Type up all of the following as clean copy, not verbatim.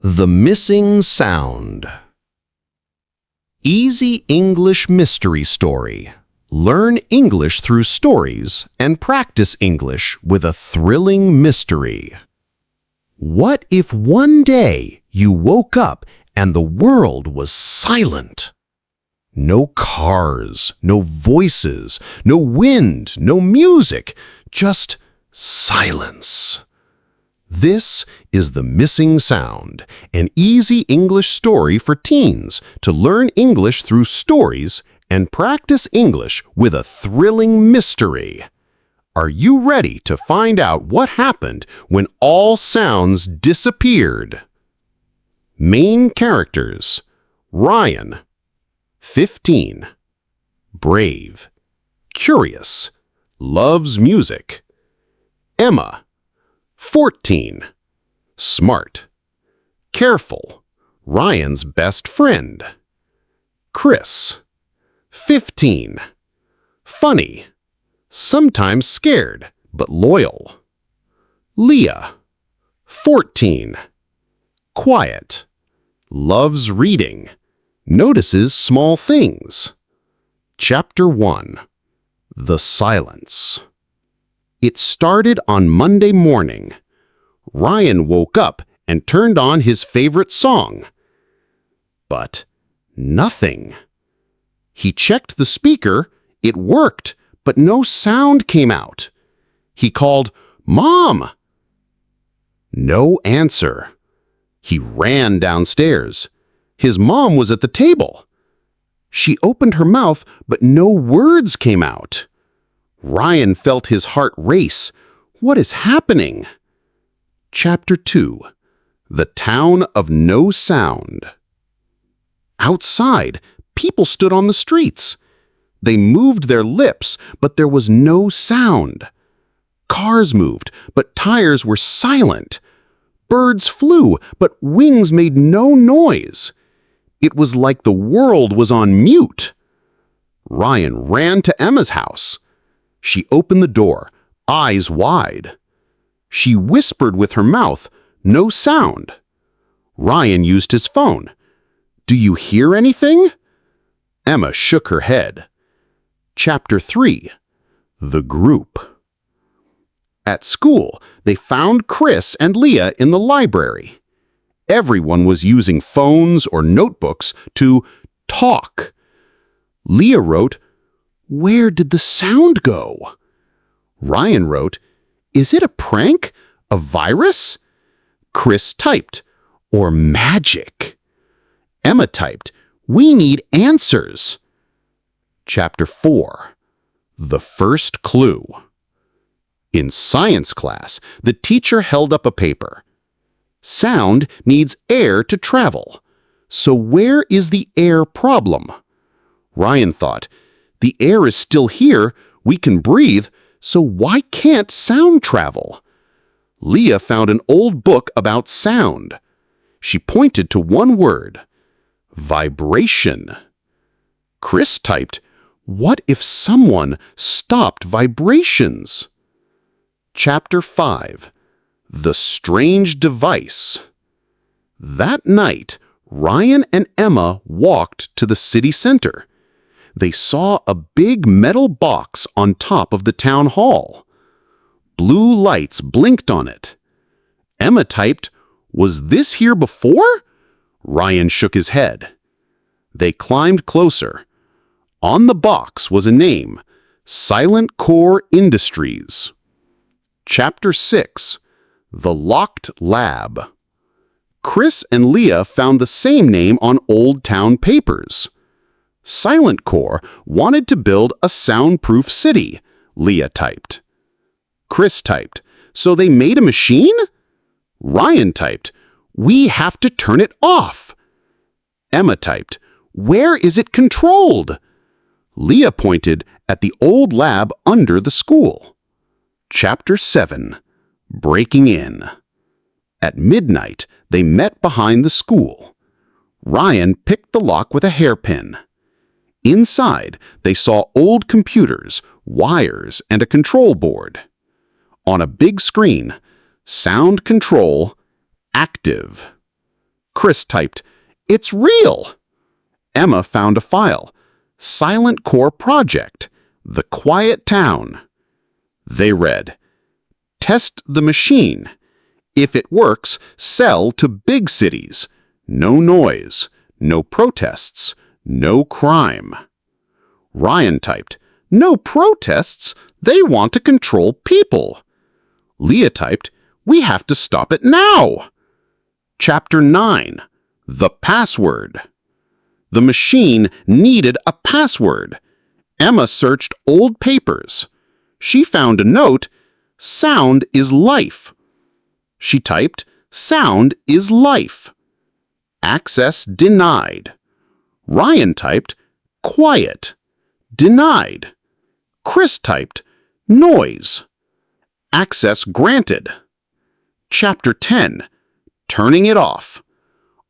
The Missing Sound. Easy English Mystery Story. Learn English through stories and practice English with a thrilling mystery. What if one day you woke up and the world was silent? No cars, no voices, no wind, no music, just silence. This is The Missing Sound, an easy English story for teens to learn English through stories and practice English with a thrilling mystery. Are you ready to find out what happened when all sounds disappeared? Main characters: Ryan, 15, brave, curious, loves music. Emma, 14, smart, careful, Ryan's best friend. Chris, 15, funny, sometimes scared, but loyal. Leah, 14, quiet, loves reading, notices small things. Chapter 1. The Silence. It started on Monday morning. Ryan woke up and turned on his favorite song. But nothing. He checked the speaker. It worked, but no sound came out. He called, "Mom!" No answer. He ran downstairs. His mom was at the table. She opened her mouth, but no words came out. Ryan felt his heart race. What is happening? Chapter 2. The Town of No Sound. Outside, people stood on the streets. They moved their lips, but there was no sound. Cars moved, but tires were silent. Birds flew, but wings made no noise. It was like the world was on mute. Ryan ran to Emma's house. She opened the door, eyes wide. She whispered with her mouth, no sound. Ryan used his phone. "Do you hear anything?" Emma shook her head. Chapter 3. The Group. At school, they found Chris and Leah in the library. Everyone was using phones or notebooks to talk. Leah wrote, "Where did the sound go?" Ryan wrote, "Is it a prank? A virus?" Chris typed, "Or magic?" Emma typed, "We need answers." Chapter 4. The First Clue. In science class, the teacher held up a paper. Sound needs air to travel. So where is the air problem? Ryan thought, the air is still here, we can breathe, so why can't sound travel? Leah found an old book about sound. She pointed to one word: vibration. Chris typed, "What if someone stopped vibrations?" Chapter 5. The Strange Device. That night, Ryan and Emma walked to the city center. They saw a big metal box on top of the town hall. Blue lights blinked on it. Emma typed, "Was this here before?" Ryan shook his head. They climbed closer. On the box was a name: SilentCore Industries. Chapter 6. The Locked Lab. Chris and Leah found the same name on old town papers. SilentCore wanted to build a soundproof city, Leah typed. Chris typed, "So they made a machine?" Ryan typed, "We have to turn it off." Emma typed, "Where is it controlled?" Leah pointed at the old lab under the school. Chapter 7. Breaking In. At midnight, they met behind the school. Ryan picked the lock with a hairpin. Inside, they saw old computers, wires, and a control board. On a big screen, sound control active. Chris typed, "It's real." Emma found a file. SilentCore Project, The Quiet Town. They read, "Test the machine. If it works, sell to big cities. No noise, no protests, no crime." Ryan typed, "No protests? They want to control people." Leah typed, "We have to stop it now." Chapter 9. The Password. The machine needed a password. Emma searched old papers. She found a note, "Sound is life." She typed, "Sound is life." Access denied. Ryan typed, "Quiet." Denied. Chris typed, "Noise." Access granted. Chapter 10. Turning it off.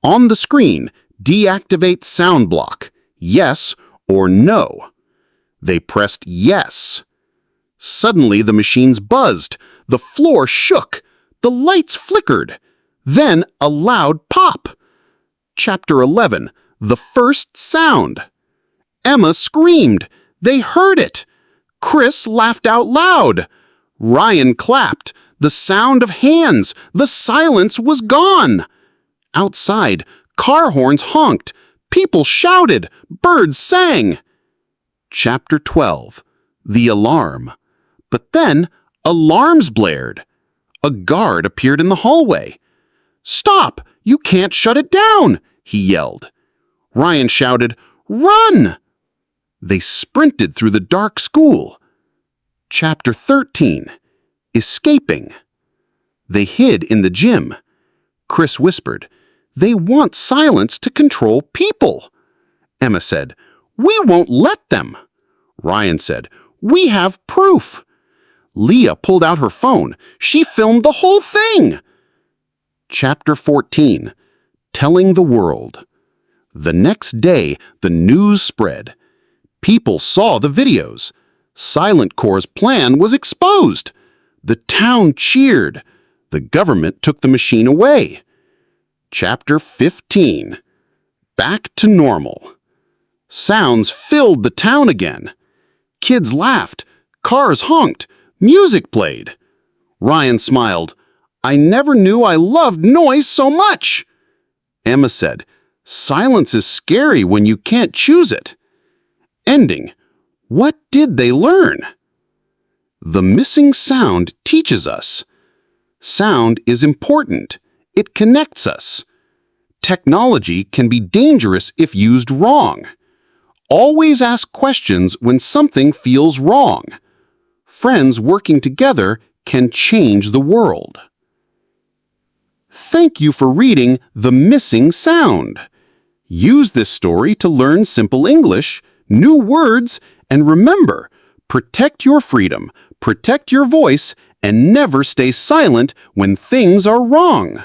On the screen, deactivate sound block, yes or no. They pressed yes. Suddenly the machines buzzed, the floor shook, the lights flickered, then a loud pop. Chapter 11. The First Sound. Emma screamed. They heard it. Chris laughed out loud. Ryan clapped. The sound of hands. The silence was gone. Outside, car horns honked. People shouted. Birds sang. Chapter 12. The Alarm. But then, alarms blared. A guard appeared in the hallway. "Stop! You can't shut it down!" he yelled. Ryan shouted, "Run!" They sprinted through the dark school. Chapter 13. Escaping. They hid in the gym. Chris whispered, "They want silence to control people." Emma said, "We won't let them." Ryan said, "We have proof." Leah pulled out her phone. She filmed the whole thing. Chapter 14. Telling the World. The next day, the news spread. People saw the videos. SilentCore's plan was exposed. The town cheered. The government took the machine away. Chapter 15. Back to normal. Sounds filled the town again. Kids laughed. Cars honked. Music played. Ryan smiled. "I never knew I loved noise so much." Emma said, "Silence is scary when you can't choose it." Ending. What did they learn? The missing sound teaches us. Sound is important. It connects us. Technology can be dangerous if used wrong. Always ask questions when something feels wrong. Friends working together can change the world. Thank you for reading The Missing Sound. Use this story to learn simple English, new words, and remember, protect your freedom, protect your voice, and never stay silent when things are wrong.